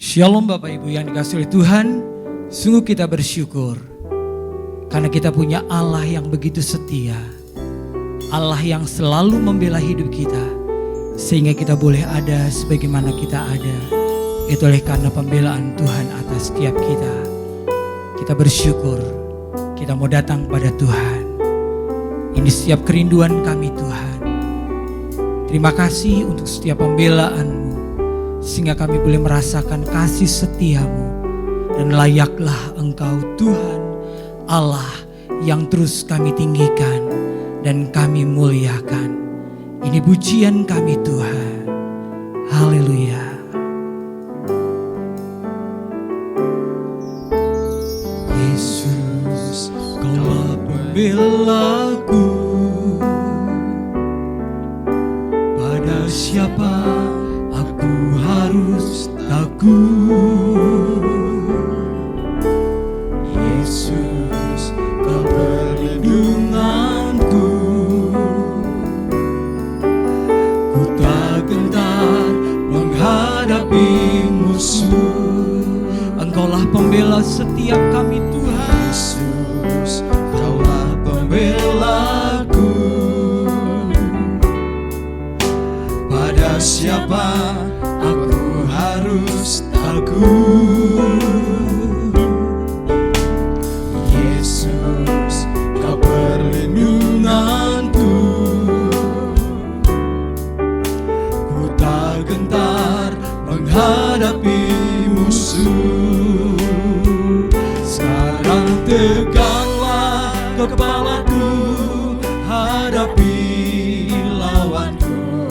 Shalom Bapak Ibu yang dikasihi oleh Tuhan. Sungguh kita bersyukur karena kita punya Allah yang begitu setia, Allah yang selalu membela hidup kita sehingga kita boleh ada sebagaimana kita ada. Itu oleh karena pembelaan Tuhan atas setiap kita. Kita bersyukur, kita mau datang pada Tuhan. Ini setiap kerinduan kami Tuhan. Terima kasih untuk setiap pembelaan-Mu, sehingga kami boleh merasakan kasih setia-Mu. Dan layaklah Engkau Tuhan Allah yang terus kami tinggikan dan kami muliakan. Ini pujian kami Tuhan. Haleluya. Yesus, Kaulah pembelaku. Pada siapa aku harus takut? Yesus, Kau perlindunganku. Ku tak gentar menghadapi musuh. Engkaulah pembela setiap kami Tuhan. Yesus, Kaulah pembelaku. Pada siapa aku harus takut? Yesus, Kau perlindunganku. Ku tak gentar menghadapi musuh. Sekarang tegaklah kepalaku, hadapi lawanku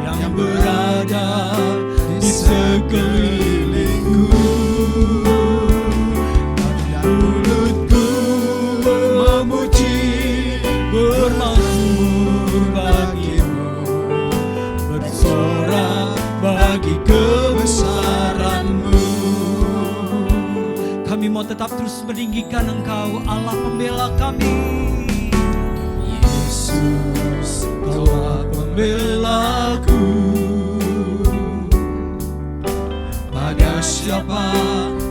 yang berada di sekelilingku. Mulutku memuji, bermazmur bagi-Mu, bersorak bagi kebesaran-Mu. Kami mau tetap terus meninggikan Engkau, Allah pembela kami. Yesus, Kaulah pembelaku. Pada siapa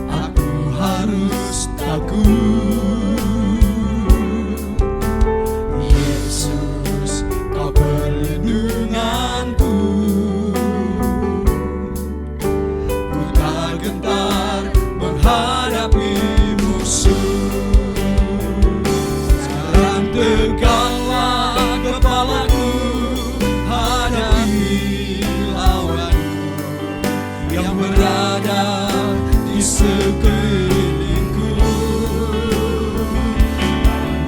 aku harus takut? Yesus, Kau perlindunganku. Ku tak gentar menghadapi musuh. Sekarang tegaklah kepalaku, hadapi lawanku yang berada di sekelilingku.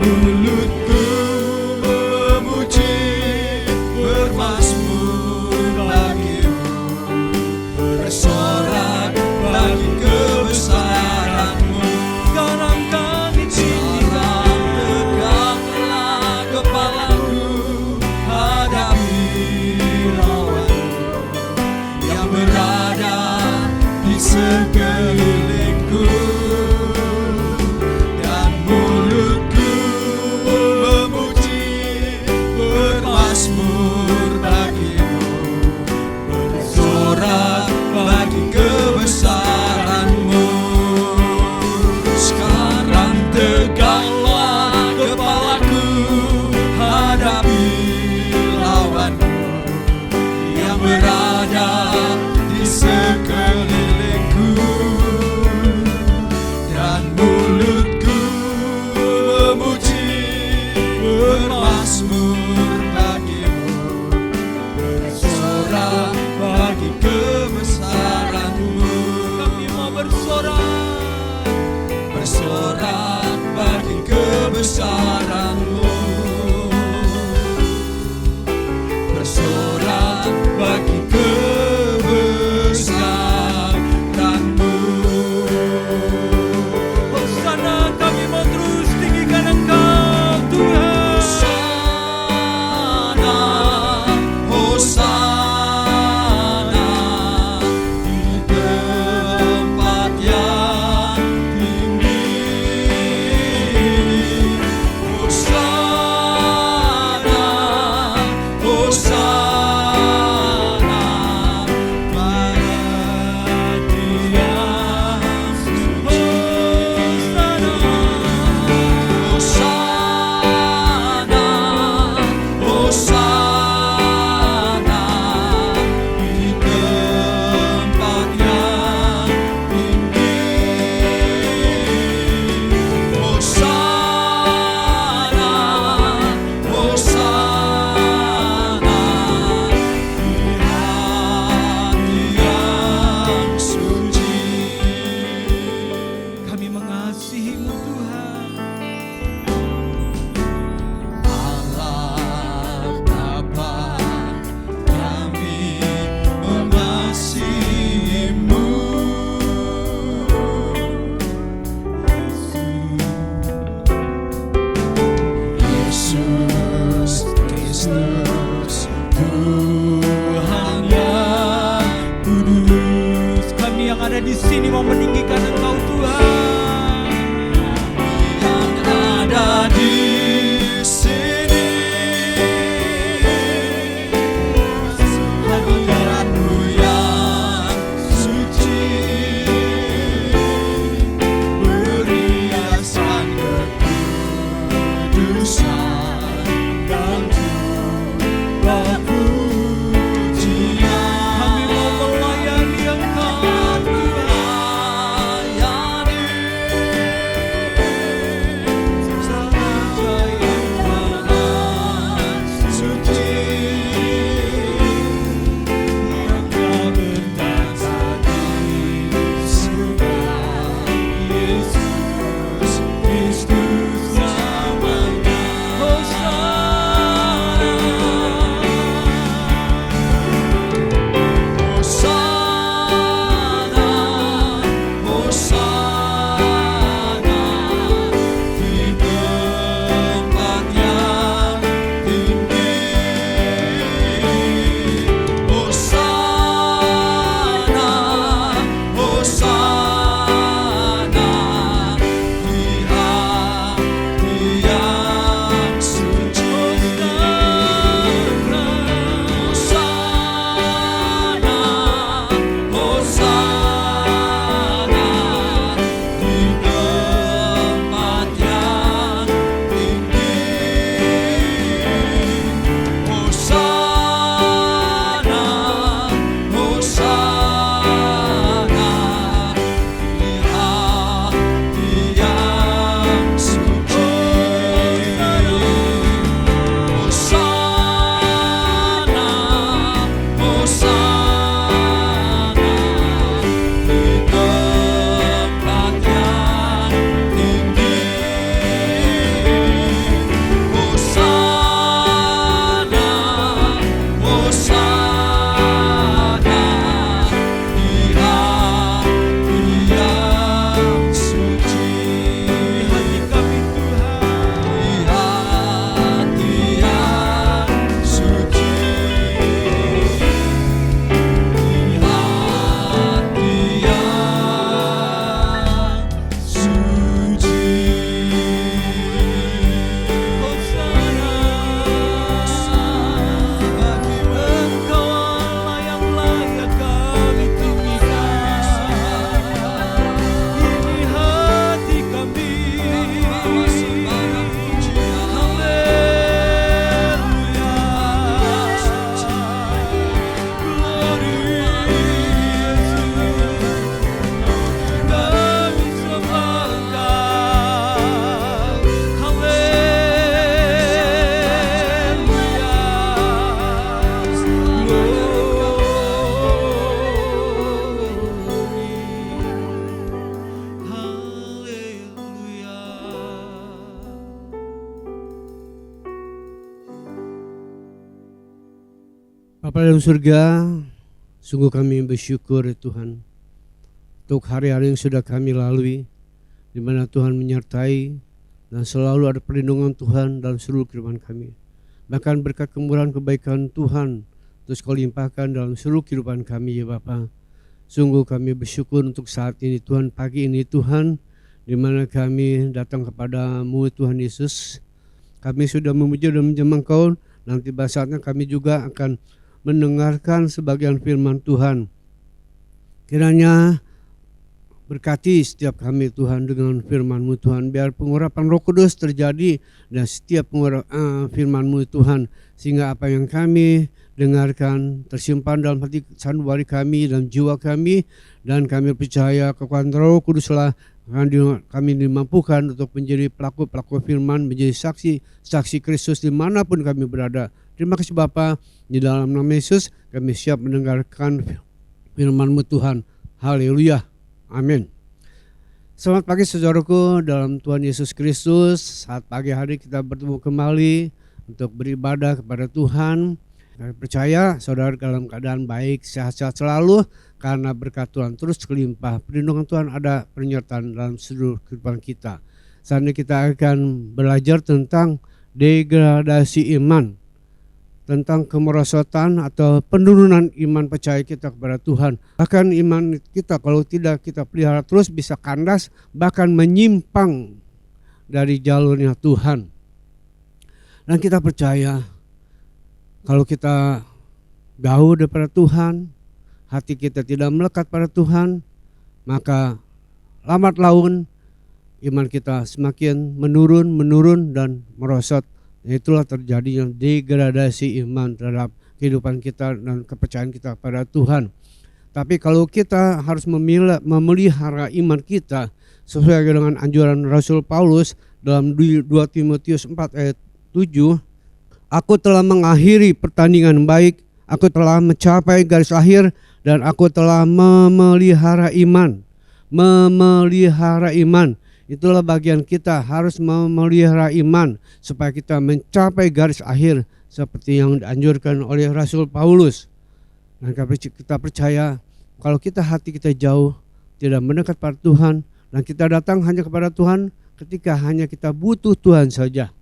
Mulutku memuji, bermazmur bagi-Mu, bersorak bagi kebesaran-Mu. Sekarang kami tinggikan, tegaklah kepalaku, hadapi lawanku yang berada di sekelilingku. Dan mulutku memuji, bermazmur bagi-Mu, bersorak bagi kebesaran-Mu. Sekarang tegaklah kepalaku, hadapi lawanku yang berada di sekelilingku. Dan mulutku memuji, bermazmur bagi-Mu, bersorak bagi kebesaran-Mu. di sini mau meninggikan Engkau Tuhan. Yang ada di sini, hadirat-Mu yang suci, beriasan kekudusan dan jubah pujian. Kami mau melayani Engkau Tuhan. Bapa dalam surga, sungguh kami bersyukur Tuhan untuk hari-hari yang sudah kami lalui, di mana Tuhan menyertai dan selalu ada perlindungan Tuhan dalam seluruh kehidupan kami. Bahkan berkat kemurahan kebaikan Tuhan terus Kau limpahkan dalam seluruh kehidupan kami ya Bapa. Sungguh kami bersyukur untuk saat ini Tuhan, pagi ini Tuhan, di mana kami datang kepada-Mu Tuhan Yesus. Kami sudah memuji dan menjamang Kau, nanti saatnya kami juga akan mendengarkan sebagian firman Tuhan. Kiranya berkati setiap kami Tuhan dengan firman-Mu Tuhan, biar pengurapan Roh Kudus terjadi dan setiap firman-Mu Tuhan, sehingga apa yang kami dengarkan tersimpan dalam hati sanubari kami dan jiwa kami, dan kami percaya kekuatan Roh Kuduslah kami dimampukan untuk menjadi pelaku-pelaku firman, menjadi saksi Kristus dimanapun kami berada. Terima kasih Bapa, di dalam nama Yesus kami siap mendengarkan firman-Mu Tuhan. Haleluya, amin. Selamat pagi saudaraku dalam Tuhan Yesus Kristus. Saat pagi hari kita bertemu kembali untuk beribadah kepada Tuhan. Kami percaya saudara dalam keadaan baik, sehat-sehat selalu, karena berkat Tuhan terus kelimpah. Perlindungan Tuhan ada penyertaan dalam seluruh kehidupan kita. Saat ini kita akan belajar tentang degradasi iman. tentang kemerosotan atau penurunan iman percaya kita kepada Tuhan. Bahkan iman kita kalau tidak kita pelihara terus bisa kandas, bahkan menyimpang dari jalurnya Tuhan. Dan kita percaya kalau kita jauh daripada Tuhan, hati kita tidak melekat pada Tuhan, maka lambat laun iman kita semakin menurun dan merosot. Itulah terjadinya degradasi iman terhadap kehidupan kita dan kepercayaan kita pada Tuhan. Tapi kalau kita harus memelihara iman kita sesuai dengan anjuran Rasul Paulus dalam 2 Timotius 4 ayat 7, aku telah mengakhiri pertandingan baik, aku telah mencapai garis akhir, dan aku telah memelihara iman. Memelihara iman. Itulah bagian kita, harus memelihara iman supaya kita mencapai garis akhir seperti yang dianjurkan oleh Rasul Paulus. Dan kita percaya kalau hati kita jauh, tidak mendekat pada Tuhan, dan kita datang hanya kepada Tuhan ketika hanya kita butuh Tuhan saja.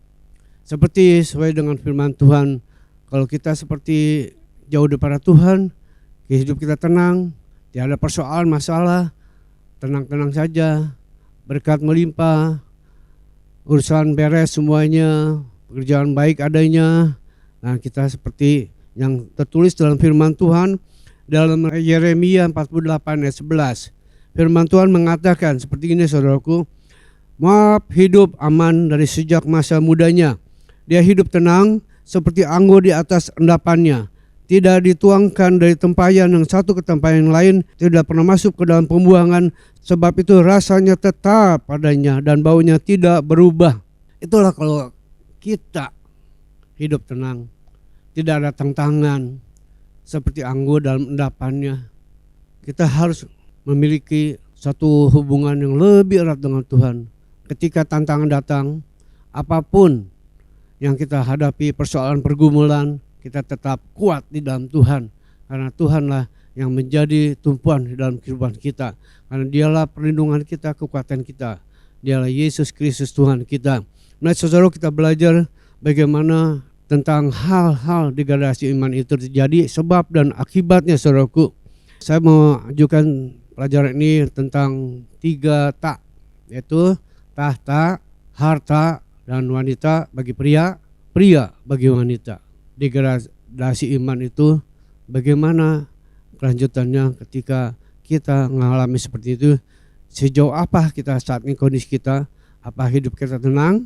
Seperti sesuai dengan firman Tuhan, kalau kita seperti jauh daripada Tuhan, hidup kita tenang, tidak ada persoalan masalah, tenang-tenang saja, berkat melimpah, urusan beres semuanya, pekerjaan baik adanya. Nah, kita seperti yang tertulis dalam firman Tuhan dalam Yeremia 48 ayat 11. Firman Tuhan mengatakan seperti ini, saudaraku, Moab hidup aman dari sejak masa mudanya. Dia hidup tenang seperti anggur di atas endapannya. Tidak dituangkan dari tempayan yang satu ke tempayan yang lain, tidak pernah masuk ke dalam pembuangan, sebab itu rasanya tetap padanya dan baunya tidak berubah. Itulah kalau kita hidup tenang, tidak ada tantangan seperti anggur dalam endapannya. Kita harus memiliki satu hubungan yang lebih erat dengan Tuhan. Ketika tantangan datang, apapun yang kita hadapi, persoalan pergumulan, kita tetap kuat di dalam Tuhan, karena Tuhanlah yang menjadi tumpuan di dalam kehidupan kita, karena Dialah perlindungan kita, kekuatan kita, Dialah Yesus Kristus Tuhan kita. Nah, saudara, kita belajar bagaimana tentang hal-hal degradasi iman itu terjadi, sebab dan akibatnya, saudaraku. Saya mau ajukan pelajaran ini tentang 3 tak, yaitu tahta, harta, dan wanita bagi pria, pria bagi wanita. Degradasi iman itu bagaimana kelanjutannya ketika kita mengalami seperti itu, sejauh apa kita saat ini kondisi kita, apa hidup kita tenang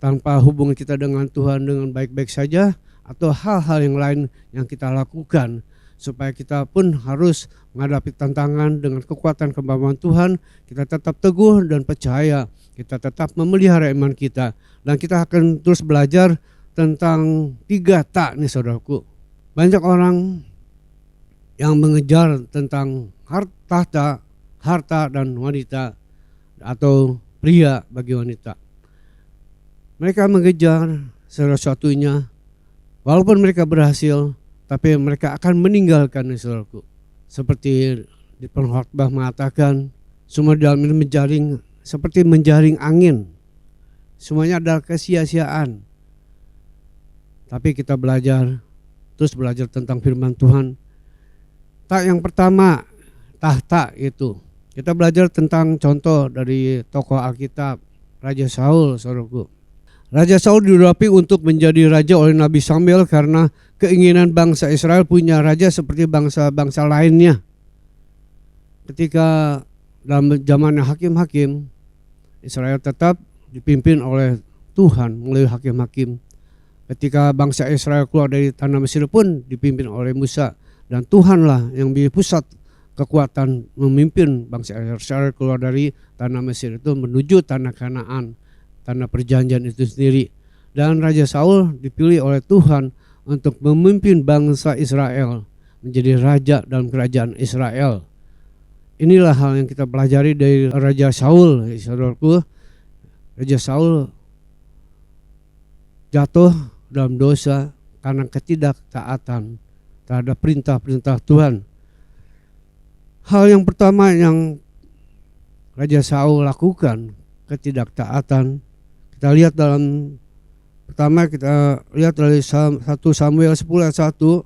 tanpa hubungan kita dengan Tuhan dengan baik-baik saja, atau hal-hal yang lain yang kita lakukan supaya kita pun harus menghadapi tantangan dengan kekuatan kemampuan Tuhan, kita tetap teguh dan percaya, kita tetap memelihara iman kita, dan kita akan terus belajar tentang 3 tak nih, saudaraku. Banyak orang yang mengejar tentang harta, dan wanita atau pria bagi wanita. Mereka mengejar salah satunya, walaupun mereka berhasil, tapi mereka akan meninggalkan nih, saudaraku. Seperti di pengkhotbah mengatakan, semua dalam ini menjaring seperti menjaring angin. Semuanya adalah kesia-siaan. Tapi kita terus belajar tentang firman Tuhan. Tak yang pertama, tahta itu. Kita belajar tentang contoh dari tokoh Alkitab, Raja Saul, saudaraku. Raja Saul diurapi untuk menjadi raja oleh Nabi Samuel karena keinginan bangsa Israel punya raja seperti bangsa-bangsa lainnya. Ketika dalam zamannya hakim-hakim, Israel tetap dipimpin oleh Tuhan melalui hakim-hakim. Ketika bangsa Israel keluar dari tanah Mesir pun dipimpin oleh Musa, dan Tuhanlah yang menjadi pusat kekuatan memimpin bangsa Israel keluar dari tanah Mesir itu menuju tanah Kanaan, tanah perjanjian itu sendiri. Dan Raja Saul dipilih oleh Tuhan untuk memimpin bangsa Israel, menjadi raja dalam kerajaan Israel. Inilah hal yang kita pelajari dari Raja Saul, saudaraku. Raja Saul jatuh dalam dosa karena ketidaktaatan terhadap perintah-perintah Tuhan. Hal yang pertama yang Raja Saul lakukan, ketidaktaatan. Kita lihat dalam Pertama kita lihat dari 1 Samuel 10 ayat 1.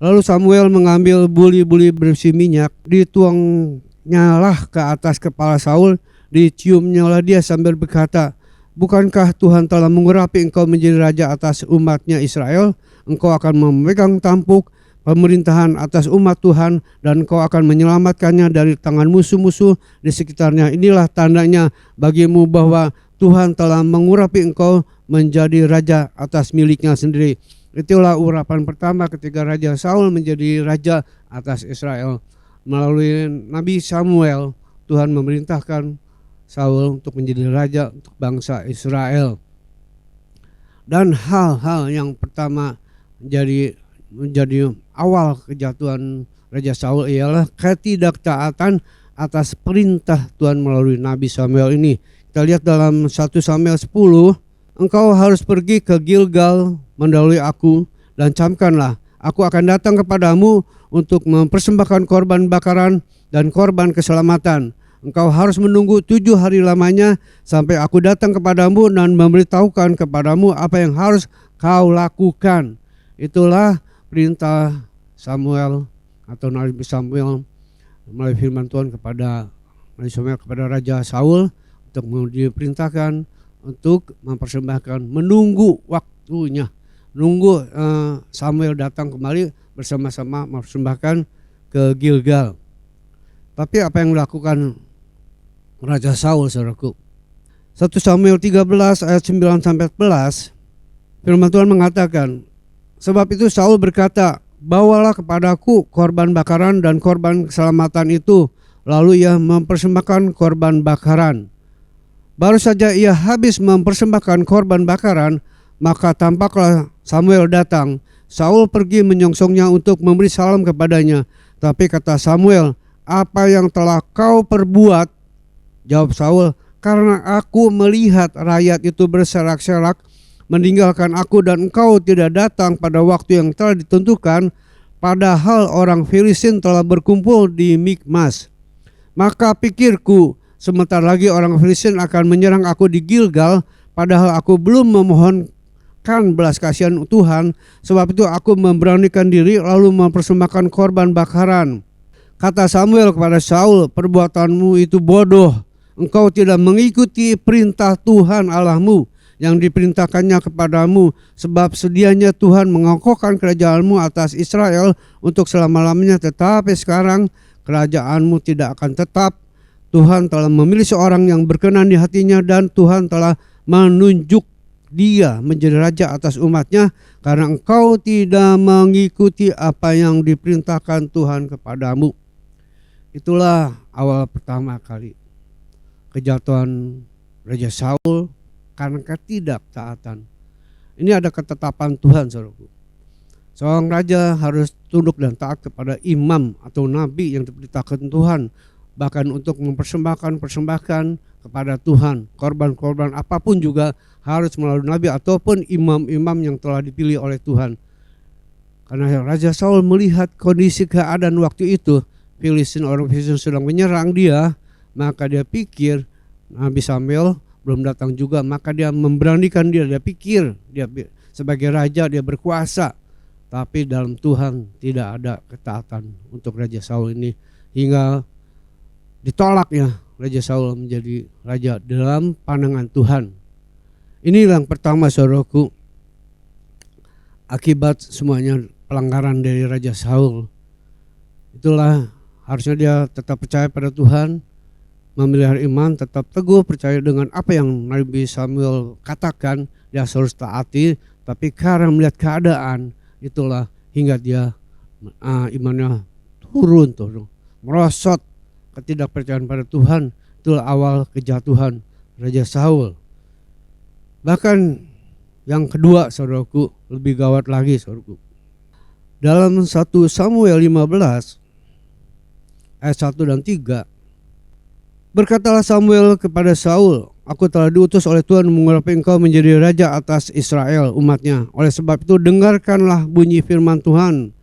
Lalu Samuel mengambil buli-buli berisi minyak, dituangnyalah ke atas kepala Saul, diciumnyalah dia sambil berkata, "Bukankah Tuhan telah mengurapi engkau menjadi raja atas umatnya Israel? Engkau akan memegang tampuk pemerintahan atas umat Tuhan dan engkau akan menyelamatkannya dari tangan musuh-musuh di sekitarnya. Inilah tandanya bagimu bahwa Tuhan telah mengurapi engkau menjadi raja atas miliknya sendiri." Itulah urapan pertama ketika Raja Saul menjadi raja atas Israel. Melalui Nabi Samuel, Tuhan memerintahkan Saul untuk menjadi raja untuk bangsa Israel. Dan hal-hal yang pertama menjadi awal kejatuhan Raja Saul ialah ketidaktaatan atas perintah Tuhan melalui Nabi Samuel ini. Kita lihat dalam 1 Samuel 10, "Engkau harus pergi ke Gilgal mendahului aku dan camkanlah, aku akan datang kepadamu untuk mempersembahkan korban bakaran dan korban keselamatan. Engkau harus menunggu 7 hari lamanya sampai aku datang kepadamu dan memberitahukan kepadamu apa yang harus kau lakukan." Itulah perintah Samuel atau Nabi Samuel melalui firman Tuhan kepada Nabi Samuel kepada Raja Saul untuk diperintahkan untuk mempersembahkan, menunggu waktunya, nunggu Samuel datang kembali bersama-sama mempersembahkan ke Gilgal. Tapi apa yang dilakukan Raja Saul, saudaraku? 1 Samuel 13 ayat 9 sampai 14, firman Tuhan mengatakan, "Sebab itu Saul berkata, bawalah kepadaku korban bakaran dan korban keselamatan itu." Lalu ia mempersembahkan korban bakaran. Baru saja ia habis mempersembahkan korban bakaran, maka tampaklah Samuel datang. Saul pergi menyongsongnya untuk memberi salam kepadanya. Tapi kata Samuel, "Apa yang telah kau perbuat?" Jawab Saul, "Karena aku melihat rakyat itu berserak-serak meninggalkan aku dan engkau tidak datang pada waktu yang telah ditentukan, padahal orang Filistin telah berkumpul di Mikmas. Maka pikirku, sebentar lagi orang Filistin akan menyerang aku di Gilgal, padahal aku belum memohonkan belas kasihan Tuhan. Sebab itu aku memberanikan diri lalu mempersembahkan korban bakaran." Kata Samuel kepada Saul, "Perbuatanmu itu bodoh. Engkau tidak mengikuti perintah Tuhan Allahmu yang diperintahkannya kepadamu, sebab sedianya Tuhan mengokohkan kerajaanmu atas Israel untuk selama-lamanya, tetapi sekarang kerajaanmu tidak akan tetap. Tuhan telah memilih seorang yang berkenan di hatinya dan Tuhan telah menunjuk dia menjadi raja atas umatnya karena engkau tidak mengikuti apa yang diperintahkan Tuhan kepadamu." Itulah awal pertama kali kejatuhan Raja Saul karena ketidaktaatan. Ini ada ketetapan Tuhan, saudaraku. Seorang raja harus tunduk dan taat kepada imam atau nabi yang diperintahkan Tuhan, bahkan untuk mempersembahkan kepada Tuhan. Korban-korban apapun juga harus melalui nabi ataupun imam-imam yang telah dipilih oleh Tuhan. Karena Raja Saul melihat kondisi keadaan waktu itu, orang Filistin sedang menyerang dia, maka dia pikir Nabi Samuel belum datang juga, maka dia memberanikan dia pikir dia sebagai raja, dia berkuasa. Tapi dalam Tuhan tidak ada ketaatan untuk Raja Saul ini, hingga ditolaknya Raja Saul menjadi raja dalam pandangan Tuhan. Inilah yang pertama, saudaraku, akibat semuanya pelanggaran dari Raja Saul. Itulah harusnya dia tetap percaya pada Tuhan, memelihara iman, tetap teguh percaya dengan apa yang Nabi Samuel katakan, dia harus taati. Tapi karena melihat keadaan, itulah hingga dia imannya turun, merosot, ketidakpercayaan pada Tuhan. Itulah awal kejatuhan Raja Saul. Bahkan yang kedua, saudaraku, lebih gawat lagi, saudaraku. Dalam 1 Samuel 15 ayat 1 dan 3, berkatalah Samuel kepada Saul, "Aku telah diutus oleh Tuhan mengurapi engkau menjadi raja atas Israel, umatnya. Oleh sebab itu dengarkanlah bunyi firman Tuhan.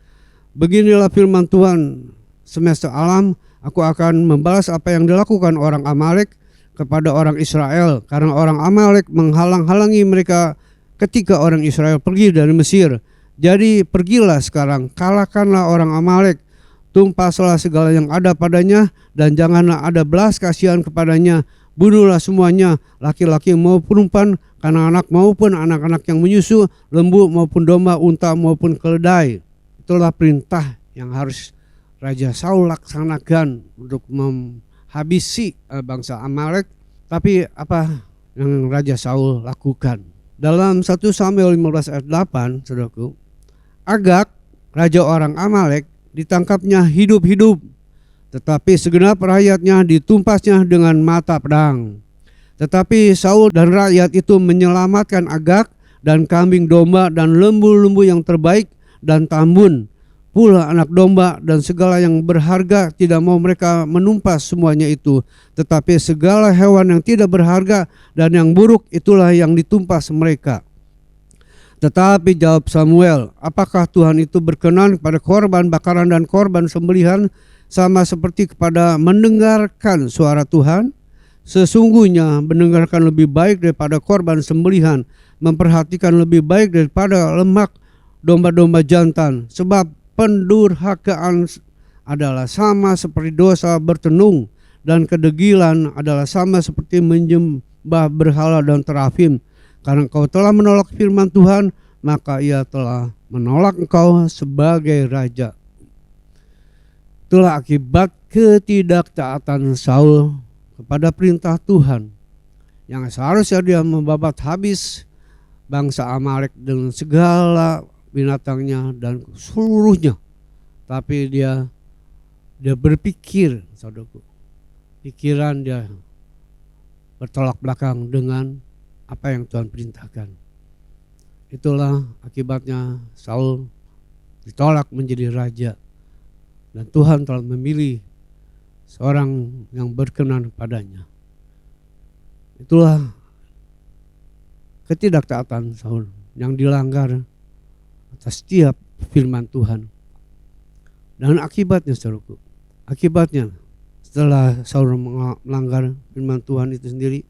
Beginilah firman Tuhan, semesta alam, aku akan membalas apa yang dilakukan orang Amalek kepada orang Israel, karena orang Amalek menghalang-halangi mereka ketika orang Israel pergi dari Mesir. Jadi pergilah sekarang, kalahkanlah orang Amalek, tumpaslah segala yang ada padanya, dan janganlah ada belas kasihan kepadanya. Bunuhlah semuanya, laki-laki maupun perempuan, kanak-kanak maupun anak-anak yang menyusu, lembu maupun domba, unta maupun keledai. Itulah perintah yang harus Raja Saul laksanakan untuk menghabisi bangsa Amalek. Tapi apa yang Raja Saul lakukan? Dalam 1 Samuel 15 ayat 8, saudaraku, Agag, raja orang Amalek, ditangkapnya hidup-hidup, tetapi segenap rakyatnya ditumpasnya dengan mata pedang. Tetapi Saul dan rakyat itu menyelamatkan Agag dan kambing domba dan lembu-lembu yang terbaik dan tambun, pula anak domba dan segala yang berharga. Tidak mau mereka menumpas semuanya itu, tetapi segala hewan yang tidak berharga dan yang buruk itulah yang ditumpas mereka. Tetapi jawab Samuel, apakah Tuhan itu berkenan kepada korban bakaran dan korban sembelihan sama seperti kepada mendengarkan suara Tuhan? Sesungguhnya mendengarkan lebih baik daripada korban sembelihan, memperhatikan lebih baik daripada lemak domba-domba jantan. Sebab pendurhakaan adalah sama seperti dosa bertenung, dan kedegilan adalah sama seperti menyembah berhala dan terafim. Karena engkau telah menolak firman Tuhan, maka ia telah menolak engkau sebagai raja. Itulah akibat ketidaktaatan Saul kepada perintah Tuhan, yang seharusnya dia membabat habis bangsa Amalek dengan segala binatangnya dan seluruhnya. Tapi dia berpikir, saudaraku, pikiran dia bertolak belakang dengan apa yang Tuhan perintahkan. Itulah akibatnya Saul ditolak menjadi raja, dan Tuhan telah memilih seorang yang berkenan padanya. Itulah ketidaktaatan Saul yang dilanggar atas setiap firman Tuhan. Dan akibatnya, saudaraku, akibatnya setelah Saul melanggar firman Tuhan itu sendiri,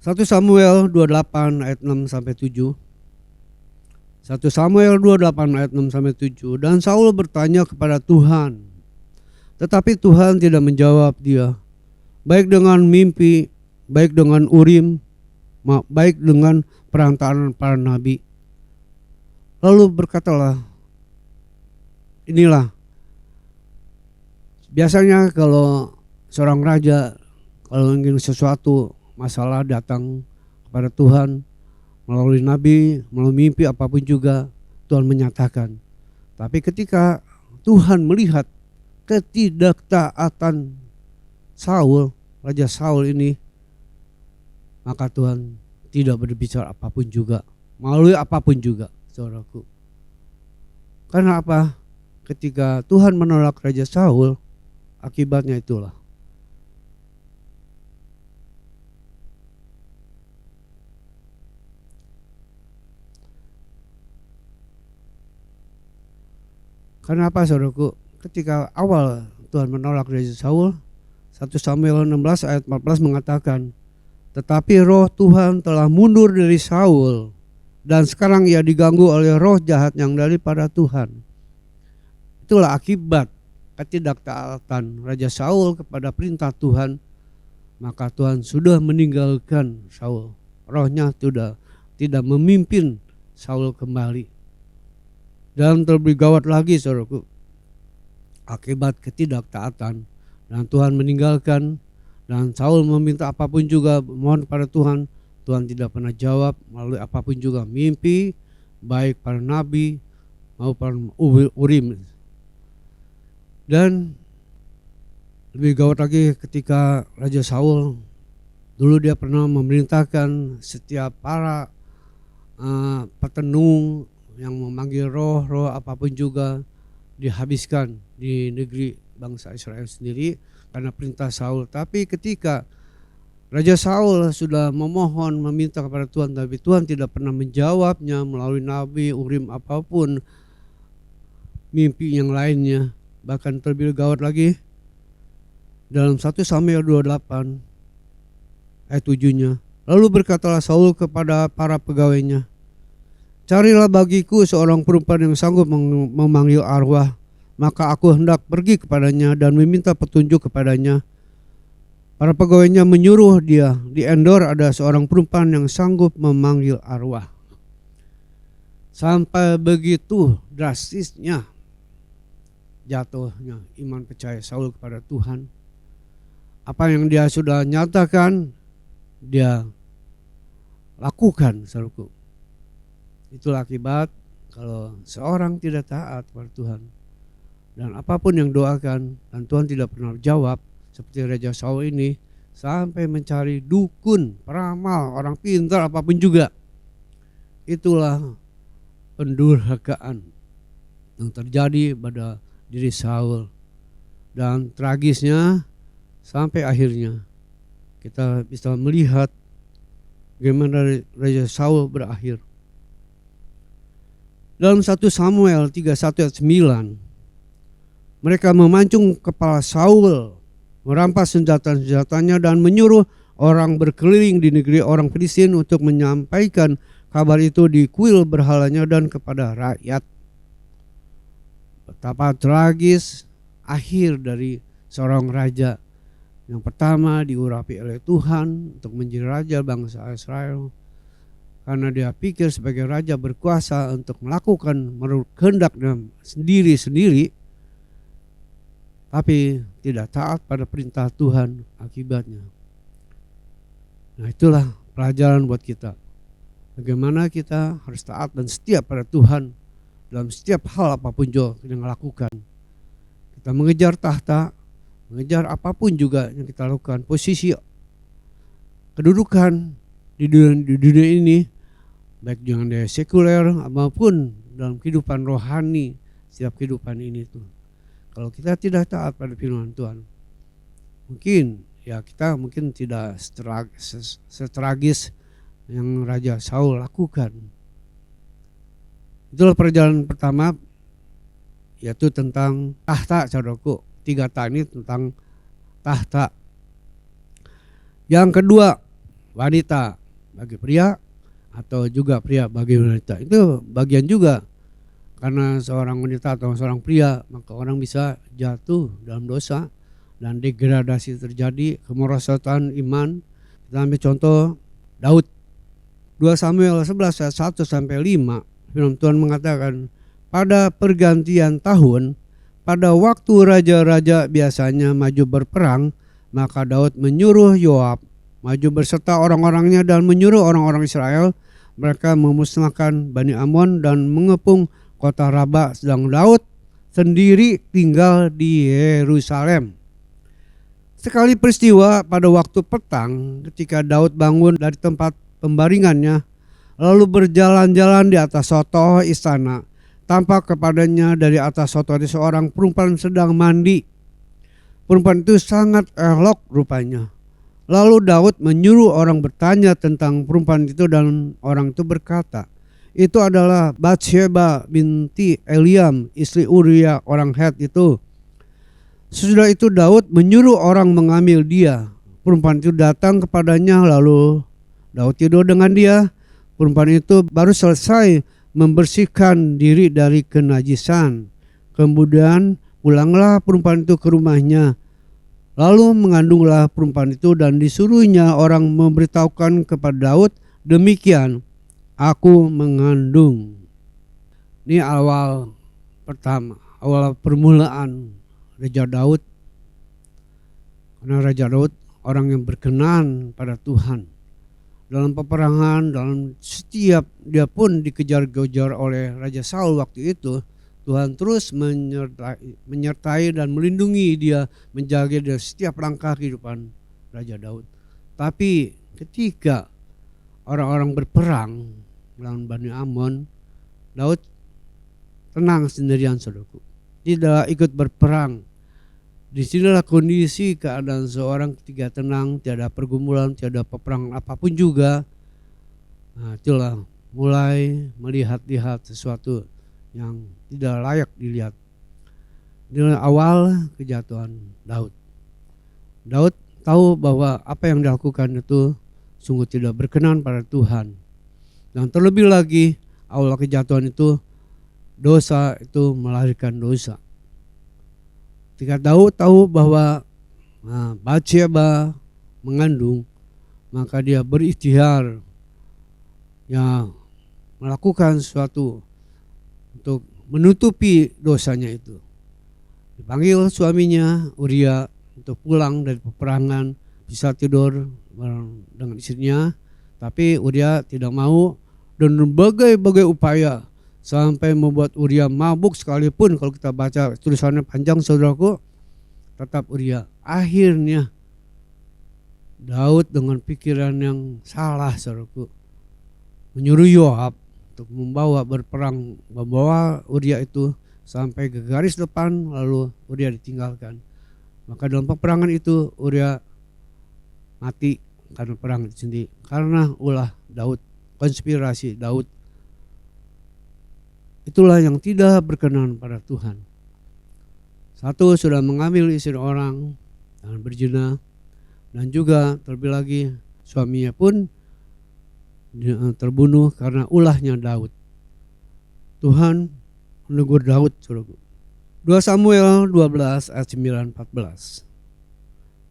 1 Samuel 28 ayat 6 sampai 7. 1 Samuel 28 ayat 6 sampai 7. Dan Saul bertanya kepada Tuhan, tetapi Tuhan tidak menjawab dia, baik dengan mimpi, baik dengan Urim, baik dengan perantaraan para nabi. Lalu berkatalah, inilah biasanya kalau seorang raja, kalau ingin sesuatu masalah datang kepada Tuhan melalui nabi, melalui mimpi, apapun juga Tuhan menyatakan. Tapi ketika Tuhan melihat ketidaktaatan Saul, Raja Saul ini, maka Tuhan tidak berbicara apapun juga, melalui apapun juga, saudaraku. Karena apa? Ketika Tuhan menolak Raja Saul, akibatnya itulah. Karena apa, saudaraku? Ketika awal Tuhan menolak Raja Saul, 1 Samuel 16 ayat 14 mengatakan, tetapi roh Tuhan telah mundur dari Saul, dan sekarang ia diganggu oleh roh jahat yang daripada Tuhan. Itulah akibat ketidaktaatan Raja Saul kepada perintah Tuhan, maka Tuhan sudah meninggalkan Saul. Rohnya sudah tidak memimpin Saul kembali. Dan terlebih gawat lagi, saudaraku, akibat ketidaktaatan, dan Tuhan meninggalkan, dan Saul meminta apapun juga, mohon pada Tuhan, Tuhan tidak pernah jawab melalui apapun juga, mimpi, baik para nabi maupun Urim. Dan lebih gawat lagi ketika Raja Saul, dulu dia pernah memerintahkan setiap para petenung yang memanggil roh apapun juga dihabiskan di negeri bangsa Israel sendiri karena perintah Saul. Tapi ketika Raja Saul sudah memohon, meminta kepada Tuhan, tapi Tuhan tidak pernah menjawabnya melalui nabi, Urim apapun, mimpi yang lainnya. Bahkan terlebih gawat lagi, dalam 1 Samuel 28 ayat 7-nya, Lalu berkatalah Saul kepada para pegawainya, "Carilah bagiku seorang perempuan yang sanggup memanggil arwah, maka aku hendak pergi kepadanya dan meminta petunjuk kepadanya." Para pegawainya menyuruh dia, di Endor ada seorang perempuan yang sanggup memanggil arwah. Sampai begitu drastisnya jatuhnya iman percaya Saul kepada Tuhan. Apa yang dia sudah nyatakan, dia lakukan, saudaraku. Itulah akibat kalau seorang tidak taat kepada Tuhan. Dan apapun yang doakan dan Tuhan tidak pernah jawab, seperti Raja Saul ini, sampai mencari dukun, peramal, orang pintar, apapun juga. Itulah pendurhakaan yang terjadi pada diri Saul. Dan tragisnya sampai akhirnya kita bisa melihat bagaimana Raja Saul berakhir. Dalam 1 Samuel 31 ayat 9, mereka memancung kepala Saul, merampas senjata-senjatanya dan menyuruh orang berkeliling di negeri orang Filistin untuk menyampaikan kabar itu di kuil berhalanya dan kepada rakyat. Betapa tragis akhir dari seorang raja. Yang pertama diurapi oleh Tuhan untuk menjadi raja bangsa Israel, karena dia pikir sebagai raja berkuasa untuk melakukan menurut kehendaknya sendiri-sendiri, tapi tidak taat pada perintah Tuhan akibatnya. Nah, itulah pelajaran buat kita. Bagaimana kita harus taat dan setia pada Tuhan dalam setiap hal apapun juga yang lakukan. Kita mengejar tahta, mengejar apapun juga yang kita lakukan, posisi kedudukan di dunia ini, baik dengan daya sekuler maupun dalam kehidupan rohani, setiap kehidupan ini tuh. Kalau kita tidak taat pada firman Tuhan, mungkin ya kita mungkin tidak setragis yang Raja Saul lakukan. Itulah perjalanan pertama, yaitu tentang tahta, saudaraku. 3 tahta ini tentang tahta. Yang kedua, wanita bagi pria atau juga pria bagi wanita. Itu bagian juga, karena seorang wanita atau seorang pria maka orang bisa jatuh dalam dosa dan degradasi terjadi, kemerosotan iman. Kita ambil contoh Daud. 2 Samuel 11 ayat 1 sampai 5, firman Tuhan mengatakan, pada pergantian tahun, pada waktu raja-raja biasanya maju berperang, maka Daud menyuruh Yoab maju berserta orang-orangnya dan menyuruh orang-orang Israel. Mereka memusnahkan Bani Amon dan mengepung kota Raba, sedang Daud sendiri tinggal di Yerusalem. Sekali peristiwa pada waktu petang, ketika Daud bangun dari tempat pembaringannya, lalu berjalan-jalan di atas sotoh istana, tampak kepadanya dari atas sotoh seorang perempuan sedang mandi. Perempuan itu sangat elok rupanya. Lalu Daud menyuruh orang bertanya tentang perempuan itu, dan orang itu berkata, itu adalah Batsheba binti Eliam, istri Uria orang Het itu. Sesudah itu Daud menyuruh orang mengambil dia. Perempuan itu datang kepadanya, lalu Daud tidur dengan dia. Perempuan itu baru selesai membersihkan diri dari kenajisan. Kemudian pulanglah perempuan itu ke rumahnya. Lalu mengandunglah perempuan itu dan disuruhnya orang memberitahukan kepada Daud, demikian, aku mengandung. Ini awal pertama, awal permulaan Raja Daud. Karena Raja Daud orang yang berkenan pada Tuhan. Dalam peperangan, dalam setiap dia pun dikejar-kejar oleh Raja Saul waktu itu, Tuhan terus menyertai dan melindungi dia, menjaga dari setiap langkah kehidupan Raja Daud. Tapi ketika orang-orang berperang melawan Bani Amon, Daud tenang sendirian, saudaraku. Tidak ikut berperang. Disinilah kondisi keadaan seorang ketika tenang, tiada pergumulan, tiada peperangan apapun juga. Nah, itulah mulai melihat-lihat sesuatu yang tidak layak dilihat. Inilah awal kejatuhan Daud. Daud tahu bahwa apa yang dilakukan itu sungguh tidak berkenan pada Tuhan. Dan terlebih lagi awal kejatuhan itu, dosa itu melahirkan dosa. Ketika Daud tahu bahwa Batsyeba mengandung, maka dia berikhtiar ya melakukan sesuatu untuk menutupi dosanya itu. Dipanggil suaminya Uria untuk pulang dari peperangan, bisa tidur dengan istrinya, tapi Uria tidak mau, dan berbagai upaya sampai membuat Uria mabuk sekalipun. Kalau kita baca tulisannya panjang saudaraku, tetap Uria. Akhirnya Daud dengan pikiran yang salah saudaraku menyuruh Yoab untuk membawa Uria itu sampai ke garis depan, lalu Uria ditinggalkan. Maka dalam peperangan itu Uria mati karena perang itu sendiri, karena ulah Daud, konspirasi Daud. Itulah yang tidak berkenan pada Tuhan. Satu, sudah mengambil istri orang dan berzina, dan juga terlebih lagi suaminya pun terbunuh karena ulahnya Daud. Tuhan menegur Daud, saudaraku. 2 Samuel 12 ayat 9-14.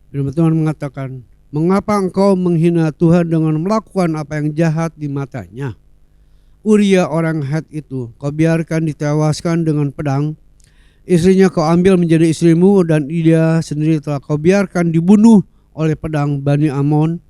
Firman Tuhan mengatakan, mengapa engkau menghina Tuhan dengan melakukan apa yang jahat di matanya? Uria orang Het itu kau biarkan ditewaskan dengan pedang, istrinya kau ambil menjadi istrimu, dan dia sendiri telah kau biarkan dibunuh oleh pedang Bani Amon.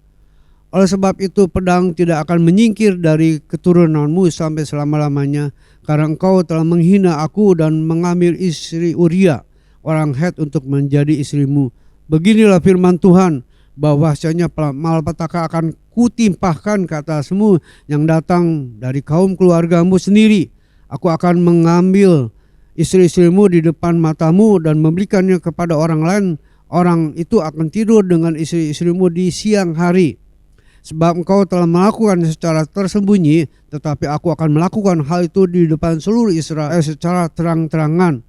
Oleh sebab itu pedang tidak akan menyingkir dari keturunanmu sampai selama-lamanya, karena engkau telah menghina aku dan mengambil istri Uria orang Het untuk menjadi istrimu. Beginilah firman Tuhan, bahwasanya malapetaka akan kutimpahkan ke atasmu yang datang dari kaum keluargamu sendiri. Aku akan mengambil istri-istrimu di depan matamu dan memberikannya kepada orang lain. Orang itu akan tidur dengan istri-istrimu di siang hari. Sebab engkau telah melakukan secara tersembunyi, tetapi aku akan melakukan hal itu di depan seluruh Israel secara terang-terangan.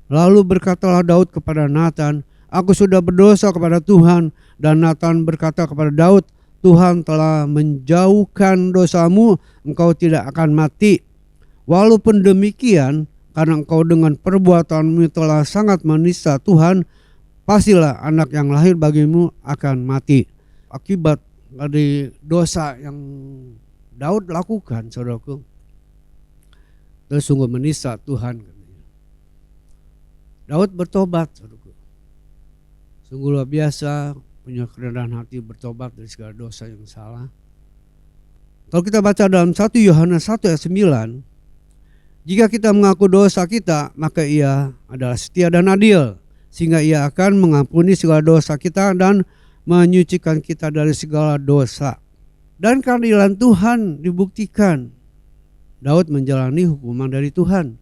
Lalu berkatalah Daud kepada Nathan, aku sudah berdosa kepada Tuhan. Dan Nathan berkata kepada Daud, Tuhan telah menjauhkan dosamu, engkau tidak akan mati. Walaupun demikian, karena engkau dengan perbuatanmu telah sangat menista Tuhan, pastilah anak yang lahir bagimu akan mati. Akibat dari dosa yang Daud lakukan, saudaraku, itu sungguh menista Tuhan. Daud bertobat, saudaraku. Sungguh luar biasa, punya kerendahan hati, bertobat dari segala dosa yang salah. Kalau kita baca dalam 1 Yohanes 1 ayat 9, jika kita mengaku dosa kita, maka ia adalah setia dan adil, sehingga ia akan mengampuni segala dosa kita dan menyucikan kita dari segala dosa. Dan keadilan Tuhan dibuktikan. Daud menjalani hukuman dari Tuhan.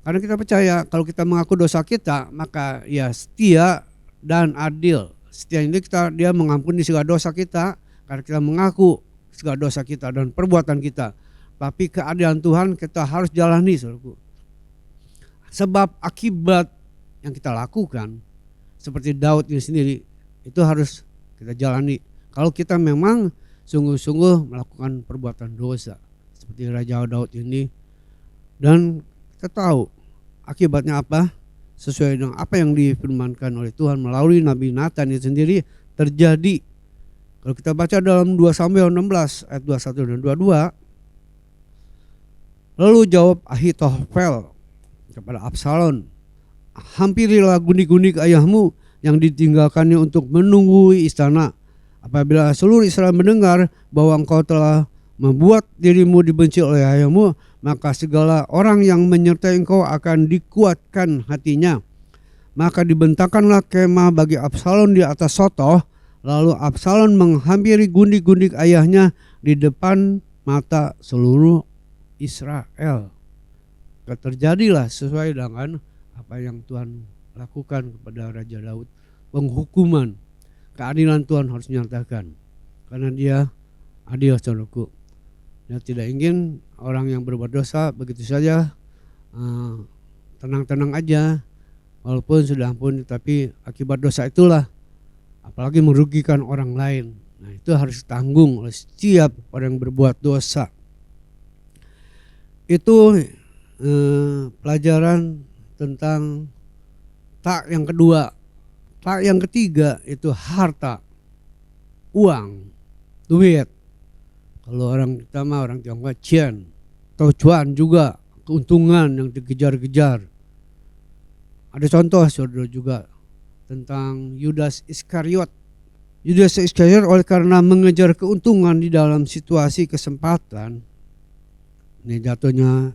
Karena kita percaya kalau kita mengaku dosa kita, maka ia setia dan adil. Setia ini dia mengampuni segala dosa kita, karena kita mengaku segala dosa kita dan perbuatan kita. Tapi keadilan Tuhan kita harus jalani, saudaraku. Sebab akibat yang kita lakukan, seperti Daud ini sendiri, itu harus kita jalani. Kalau kita memang sungguh-sungguh melakukan perbuatan dosa, seperti Raja Daud ini, dan kita tahu akibatnya apa, sesuai dengan apa yang difirmankan oleh Tuhan melalui Nabi Nathan itu sendiri terjadi. Kalau kita baca dalam 2 Samuel 16 ayat 21 dan 22, lalu jawab Ahitofel kepada Absalom, hampirilah gundik-gundik ayahmu yang ditinggalkannya untuk menunggui istana. Apabila seluruh Israel mendengar bahwa engkau telah membuat dirimu dibenci oleh ayahmu, maka segala orang yang menyertai engkau akan dikuatkan hatinya. Maka dibentangkanlah kemah bagi Absalom di atas sotoh, lalu Absalom menghampiri gundik-gundik ayahnya di depan mata seluruh Israel. Terjadilah sesuai dengan apa yang Tuhan lakukan kepada Raja Daud, penghukuman. Keadilan Tuhan harus dinyatakan, karena dia adil, saudaraku. Dia tidak ingin orang yang berbuat dosa begitu saja tenang-tenang aja, walaupun sudah ampun, tapi akibat dosa itulah apalagi merugikan orang lain. Nah, itu harus ditanggung oleh setiap orang yang berbuat dosa. Itu pelajaran tentang tak yang kedua. Tak yang ketiga itu harta, uang, duit. Kalau orang kita mah orang Tionghoa cian atau cuan juga, keuntungan yang dikejar-kejar. Ada contoh saudara juga tentang Yudas Iskariot. Yudas Iskariot oleh karena mengejar keuntungan di dalam situasi kesempatan, ini jatuhnya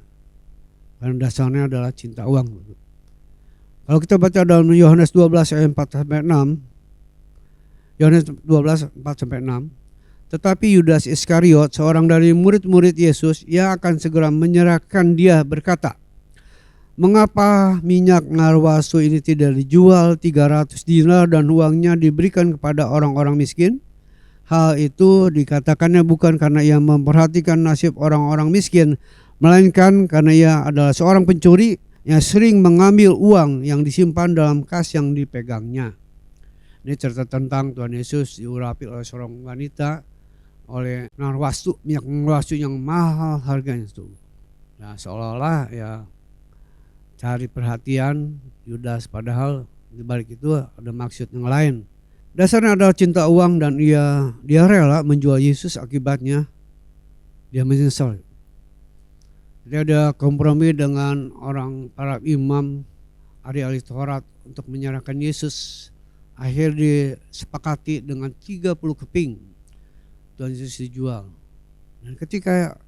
karena dasarnya adalah cinta uang. Kalau kita baca dalam Yohanes 12 ayat 4 sampai 6, Yohanes 12 4 sampai 6, tetapi Yudas Iskariot, seorang dari murid-murid Yesus, ia akan segera menyerahkan dia berkata, mengapa minyak narwastu ini tidak dijual 300 dinar dan uangnya diberikan kepada orang-orang miskin? Hal itu dikatakannya bukan karena ia memperhatikan nasib orang-orang miskin, melainkan karena ia adalah seorang pencuri yang sering mengambil uang yang disimpan dalam kas yang dipegangnya. Ini cerita tentang Tuhan Yesus diurapi oleh seorang wanita oleh narwastu, minyak narwastu yang mahal harganya itu. Nah, seolah-olah ya cari perhatian Yudas, padahal di balik itu ada maksud yang lain. Dasarnya adalah cinta uang dan dia rela menjual Yesus, akibatnya dia menyesal. Dia ada kompromi dengan para imam, ahli-ahli Taurat untuk menyerahkan Yesus. Akhir disepakati dengan 30 keping Tuhan Yesus dijual. Dan ketika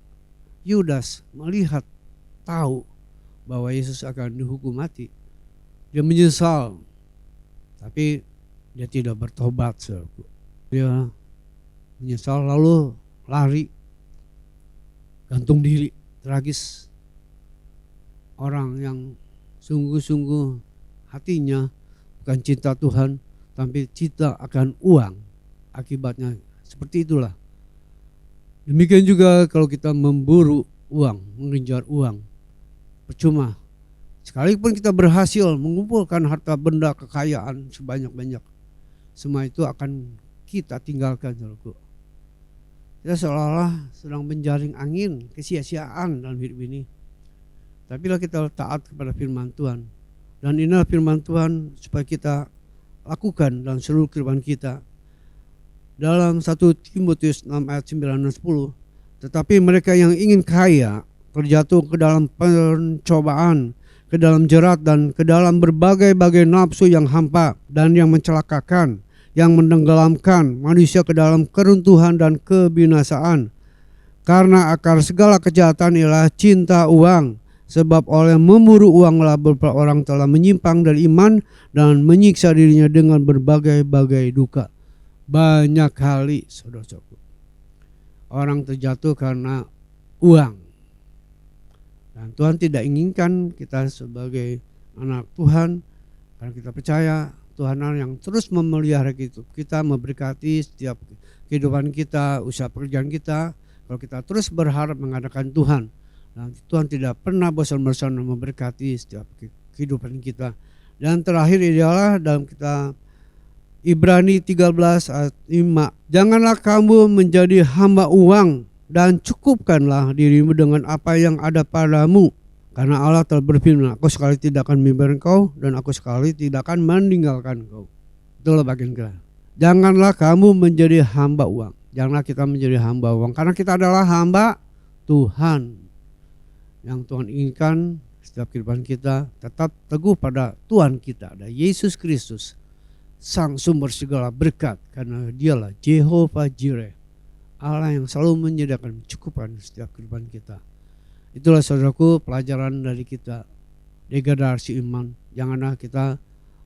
Yudas melihat, tahu bahwa Yesus akan dihukum mati, dia menyesal. Tapi dia tidak bertobat. Dia menyesal lalu lari, gantung diri. Tragis. Orang yang sungguh-sungguh hatinya bukan cinta Tuhan, tapi cinta akan uang. Akibatnya seperti itulah. Demikian juga kalau kita memburu uang, mengejar uang, percuma. Sekalipun kita berhasil mengumpulkan harta benda kekayaan sebanyak-banyak, semua itu akan kita tinggalkan. Kita seolah-olah sedang menjaring angin, kesia-siaan dalam hidup ini. Tapi lah kita taat kepada firman Tuhan. Dan inilah firman Tuhan supaya kita lakukan dalam seluruh kehidupan kita. Dalam 1 Timotius 6 ayat 9 dan 10. Tetapi mereka yang ingin kaya terjatuh ke dalam pencobaan, ke dalam jerat dan ke dalam berbagai-bagai nafsu yang hampa dan yang mencelakakan, yang menenggelamkan manusia ke dalam keruntuhan dan kebinasaan. Karena akar segala kejahatan ialah cinta uang, sebab oleh memburu uanglah beberapa orang telah menyimpang dari iman dan menyiksa dirinya dengan berbagai-bagai duka. Banyak kali saudara-saudaraku, orang terjatuh karena uang. Dan Tuhan tidak inginkan kita sebagai anak Tuhan, karena kita percaya Tuhan yang terus memelihara kita, memberkati setiap kehidupan kita, usaha pekerjaan kita. Kalau kita terus berharap mengadakan Tuhan, dan Tuhan tidak pernah bosan-bosan memberkati setiap kehidupan kita. Dan terakhir adalah dalam kita Ibrani 13 ayat 5. Janganlah kamu menjadi hamba uang dan cukupkanlah dirimu dengan apa yang ada padamu. Karena Allah telah berfirman, aku sekali tidak akan membiarkan kau dan aku sekali tidak akan meninggalkan kau. Itulah bagian kita. Janganlah kamu menjadi hamba uang. Janganlah kita menjadi hamba uang. Karena kita adalah hamba Tuhan. Yang Tuhan inginkan setiap kehidupan kita tetap teguh pada Tuhan kita, ada Yesus Kristus, Sang sumber segala berkat. Karena dialah Jehovah Jireh, Allah yang selalu menyediakan mencukupan setiap kehidupan kita. Itulah saudaraku pelajaran dari kita, degradasi iman. Janganlah kita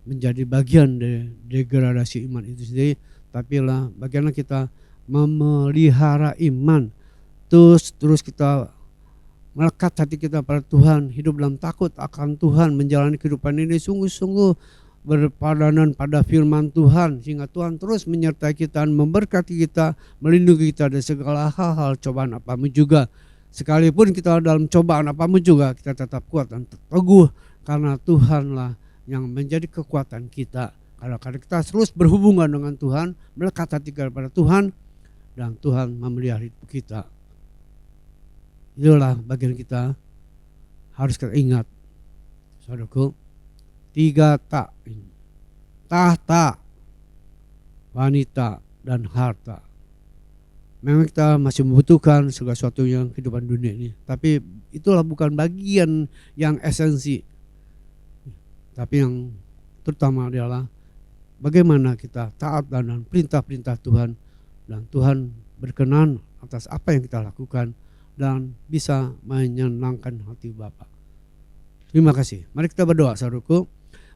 menjadi bagian dari degradasi iman itu sendiri, tapi lah bagaimana kita memelihara iman. Terus kita melekat hati kita pada Tuhan, hidup dalam takut akan Tuhan, menjalani kehidupan ini sungguh-sungguh berpadanan pada firman Tuhan, sehingga Tuhan terus menyertai kita, memberkati kita, melindungi kita dari segala hal-hal cobaan apapun juga. Sekalipun kita dalam cobaan apapun juga, kita tetap kuat dan teguh karena Tuhanlah yang menjadi kekuatan kita. Karena kita terus berhubungan dengan Tuhan, melekat hati kepada Tuhan, dan Tuhan memelihara hidup kita. Itulah bagian kita harus kita ingat, saudaraku. 3 tak ini: tahta, wanita, dan harta. Memang kita masih membutuhkan segala sesuatu yang kehidupan dunia ini, tapi itulah bukan bagian yang esensi. Tapi yang terutama adalah bagaimana kita taat dan perintah-perintah Tuhan, dan Tuhan berkenan atas apa yang kita lakukan dan bisa menyenangkan hati Bapa. Terima kasih. Mari kita berdoa, saudaraku.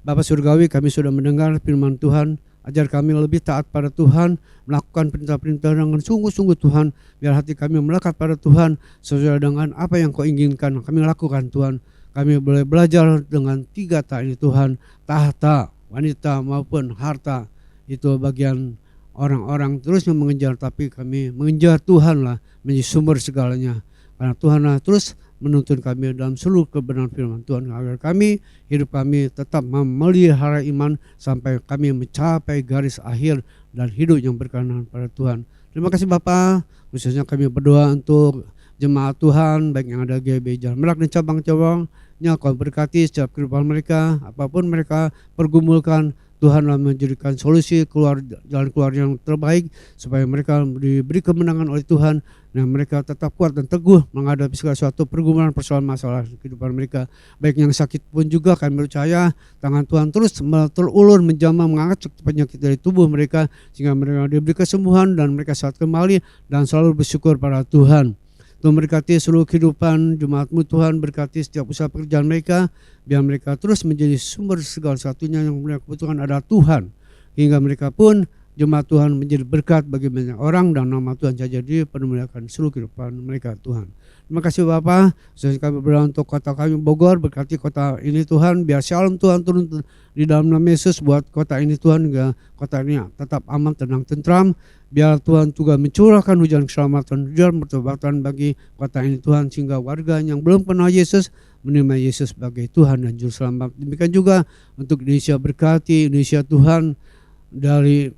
Bapa Surgawi, kami sudah mendengar firman Tuhan. Ajar kami lebih taat pada Tuhan, melakukan perintah-perintah dengan sungguh-sungguh Tuhan, biar hati kami melekat pada Tuhan sesuai dengan apa yang Kau inginkan kami lakukan Tuhan. Kami boleh belajar dengan 3 tak ini Tuhan, tahta, wanita maupun harta. Itu bagian orang-orang terus mengejar, tapi kami mengejar Tuhanlah menjadi sumber segalanya. Karena Tuhanlah terus menuntun kami dalam seluruh kebenaran firman Tuhan, agar kami, hidup kami tetap memelihara iman sampai kami mencapai garis akhir dan hidup yang berkenan pada Tuhan. Terima kasih Bapa. Khususnya kami berdoa untuk jemaat Tuhan, baik yang ada GB Jalan Merak dan cabang-cabangnya. Kau berkati setiap kehidupan mereka, apapun mereka pergumulkan, Tuhanlah menjadikan solusi jalan keluar yang terbaik, supaya mereka diberi kemenangan oleh Tuhan, dan mereka tetap kuat dan teguh menghadapi segala suatu pergumulan, persoalan, masalah kehidupan mereka. Baik yang sakit pun juga kami percaya tangan Tuhan terus terulur menjamah mengangkat penyakit dari tubuh mereka, sehingga mereka diberi kesembuhan dan mereka sehat kembali dan selalu bersyukur pada Tuhan. Tuhan berkati seluruh kehidupan jemaat-Mu Tuhan, berkati setiap usaha pekerjaan mereka, biar mereka terus menjadi sumber segala satunya yang mereka butuhkan adalah Tuhan, hingga mereka pun jemaat Tuhan menjadi berkat bagi banyak orang, dan nama Tuhan saja dipermuliakan seluruh kehidupan mereka Tuhan. Terima kasih Bapa. Sesuai kami berdoa untuk kota kami Bogor, berkati kota ini Tuhan, biar shalom Tuhan turun di dalam nama Yesus buat kota ini Tuhan, hingga kota ini tetap aman, tenang, tentram. Biar Tuhan juga mencurahkan hujan keselamatan, hujan pertobatan bagi kota ini Tuhan, sehingga warga yang belum kenal Yesus menerima Yesus sebagai Tuhan dan Juru Selamat. Demikian juga untuk Indonesia, berkati Indonesia Tuhan, dari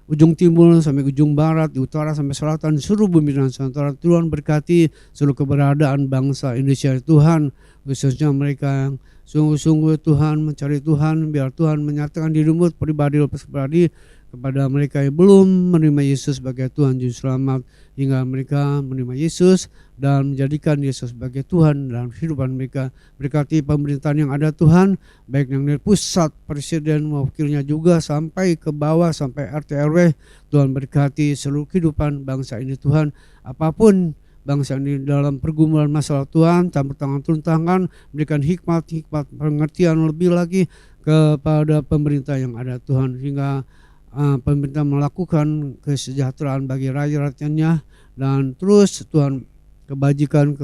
ujung timur sampai ujung barat, di utara sampai selatan, seluruh bumi dan nusantara. Tuhan berkati seluruh keberadaan bangsa Indonesia Tuhan, khususnya mereka yang sungguh-sungguh Tuhan mencari Tuhan, biar Tuhan menyatakan diri-Mu pribadi lepas pribadi kepada mereka yang belum menerima Yesus sebagai Tuhan Juru Selamat, hingga mereka menerima Yesus dan menjadikan Yesus sebagai Tuhan dalam kehidupan mereka. Berkati pemerintahan yang ada Tuhan, baik yang dari pusat, presiden, wakilnya juga sampai ke bawah, sampai RT RW. Tuhan berkati seluruh kehidupan bangsa ini Tuhan. Apapun bangsa ini dalam pergumulan masalah Tuhan, campur tangan turun tangan, berikan hikmat pengertian lebih lagi kepada pemerintah yang ada Tuhan, hingga pemerintah melakukan kesejahteraan bagi rakyat-rakyatnya, dan terus Tuhan kebaikan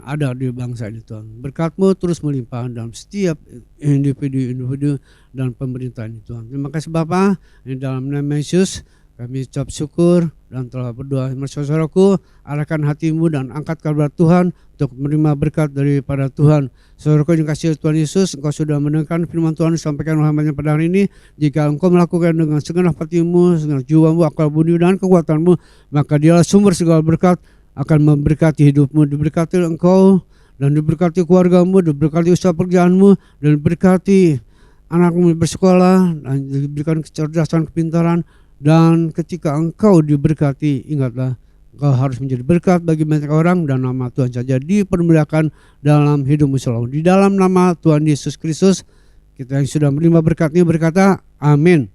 ada di bangsa ini Tuhan. Berkat-Mu terus melimpah dalam setiap individu dan pemerintah ini Tuhan. Terima kasih Bapa, di dalam nama Yesus kami ucap syukur dan telah berdoa. Saudaraku, arahkan hatimu dan angkat kabar Tuhan untuk menerima berkat daripada Tuhan. Saudaraku yang kasih Tuhan Yesus, engkau sudah mendengarkan firman Tuhan disampaikan oleh hamba-Nya pada hari ini. Jika engkau melakukan dengan segenap hatimu, segenap jiwamu, akal budi dan kekuatanmu, maka Dialah sumber segala berkat, akan memberkati hidupmu. Diberkati engkau dan diberkati keluargamu, diberkati usaha pekerjaanmu, dan diberkati anakmu bersekolah, dan diberikan kecerdasan, kepintaran. Dan ketika engkau diberkati, ingatlah engkau harus menjadi berkat bagi banyak orang, dan nama Tuhan saja dipermuliakan dalam hidupmu selalu. Di dalam nama Tuhan Yesus Kristus, kita yang sudah menerima berkat ini berkata, amin.